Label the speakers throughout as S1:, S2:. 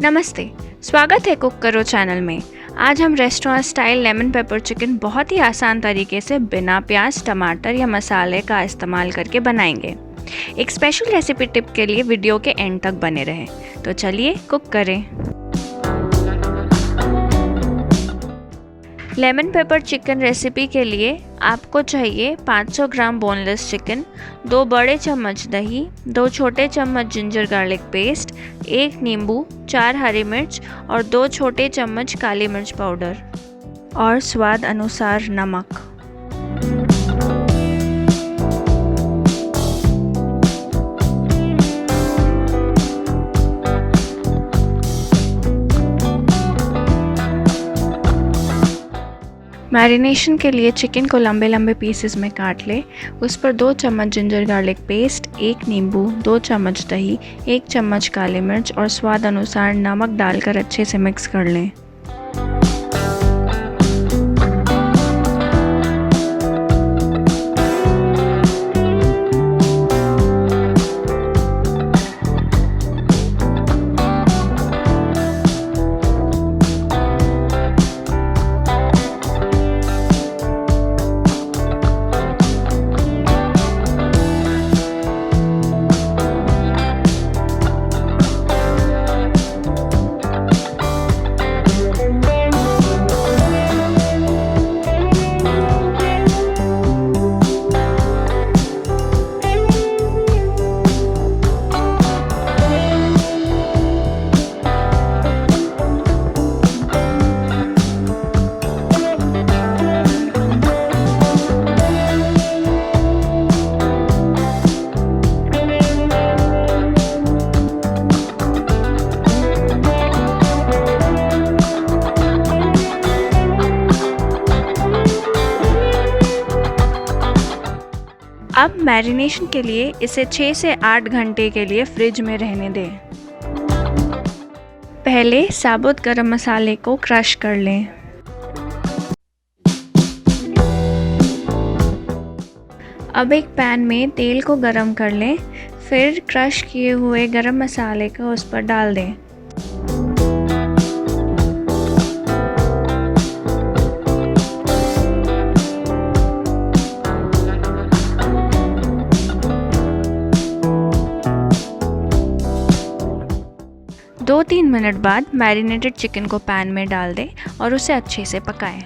S1: नमस्ते, स्वागत है कुक करो चैनल में। आज हम restaurant style lemon pepper chicken बहुत ही आसान तरीके से बिना प्याज, टमाटर या मसाले का इस्तेमाल करके बनाएंगे। एक स्पेशल रेसिपी टिप के लिए वीडियो के एंड तक बने रहें। तो चलिए कुक करें। लेमन पेपर चिकन रेसिपी के लिए आपको चाहिए 500 ग्राम बोनलेस चिकन, 2 बड़े चम्मच दही, 2 छोटे चम्मच जिंजर गार्लिक पेस्ट, 1 नींबू, 4 हरी मिर्च और 2 छोटे चम्मच काली मिर्च पाउडर और स्वाद अनुसार नमक। मैरिनेशन के लिए चिकन को लंबे लंबे पीसेस में काट लें। उस पर 2 चम्मच जिंजर गार्लिक पेस्ट, 1 नींबू, 2 चम्मच दही, 1 चम्मच काली मिर्च और स्वाद अनुसार नमक डालकर अच्छे से मिक्स कर लें। अब मैरिनेशन के लिए इसे 6 से 8 घंटे के लिए फ्रिज में रहने दें। पहले साबुत गरम मसाले को क्रश कर लें। अब एक पैन में तेल को गरम कर लें, फिर क्रश किए हुए गरम मसाले को उस पर डाल दें। दो 3 मिनट बाद मैरिनेटेड चिकन को पैन में डाल दें और उसे अच्छे से पकाएं।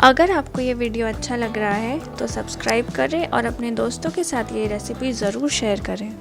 S1: अगर आपको ये वीडियो अच्छा लग रहा है तो सब्सक्राइब करें और अपने दोस्तों के साथ ये रेसिपी ज़रूर शेयर करें।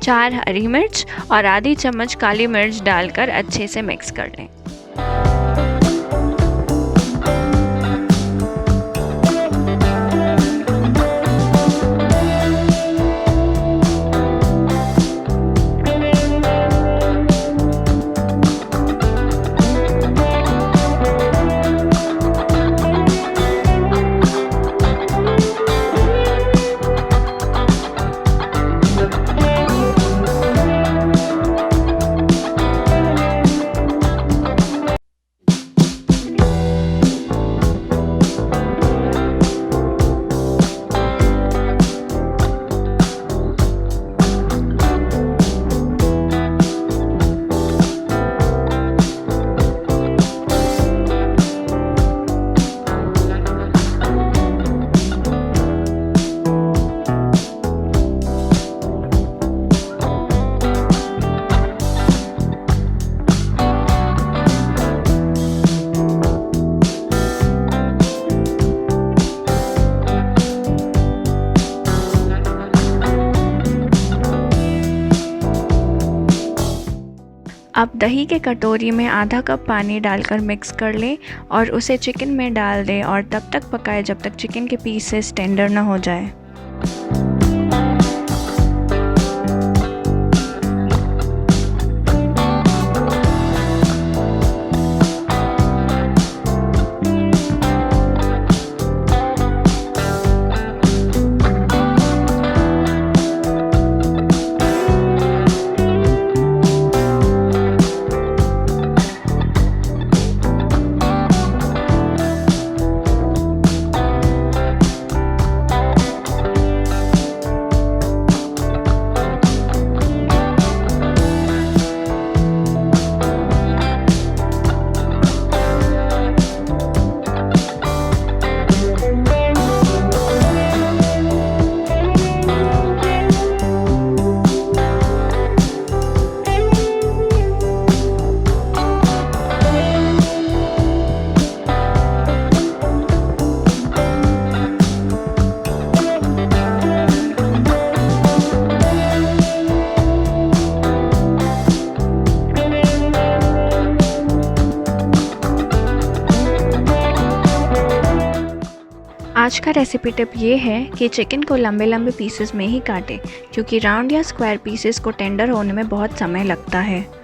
S1: चार हरी मिर्च और आधी चम्मच काली मिर्च डालकर अच्छे से मिक्स कर लें। अब दही के कटोरी में आधा कप पानी डालकर मिक्स कर लें और उसे चिकन में डाल दें और तब तक पकाएं जब तक चिकन के पीसेस टेंडर न हो जाए। आज का रेसिपी टिप ये है कि चिकन को लंबे लंबे पीसेस में ही काटें, क्योंकि राउंड या स्क्वायर पीसेस को टेंडर होने में बहुत समय लगता है।